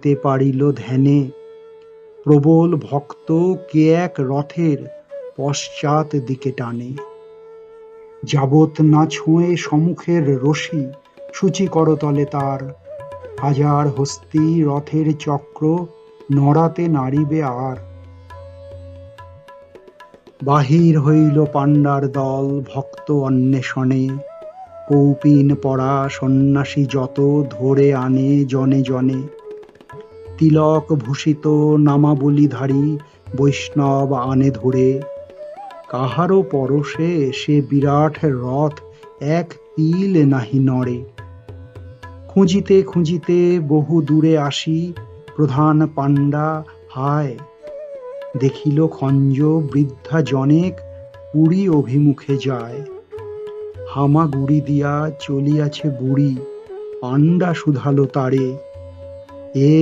তে পারিল ধ্যানে, প্রবল ভক্ত কে এক রথের পশ্চাৎ দিকে টানে। যাবৎ না ছোঁয়ে সম্মুখের রশি, সূচি করতলে তার, হাজার হস্তি রথের চক্র নড়াতে নাড়িবে আর। বাহির হইল পাণ্ডার দল ভক্ত অন্বেষণে, কৌপিন পরা সন্ন্যাসী যত ধরে আনে জনে জনে। তিলক ভূষিত নামাবলীধারী বৈষ্ণব আনে ধরে, কাহারও পরশে সে বিরাট রথ এক তিল নাহি নড়ে। খুঁজিতে খুঁজিতে বহু দূরে আসি প্রধান পাণ্ডা হায়, দেখিল খঞ্জ বৃদ্ধা জনেক পুরী অভিমুখে যায়। হামাগুড়ি দিয়া চলিয়াছে বুড়ি, পাণ্ডা শুধালো তারে, এ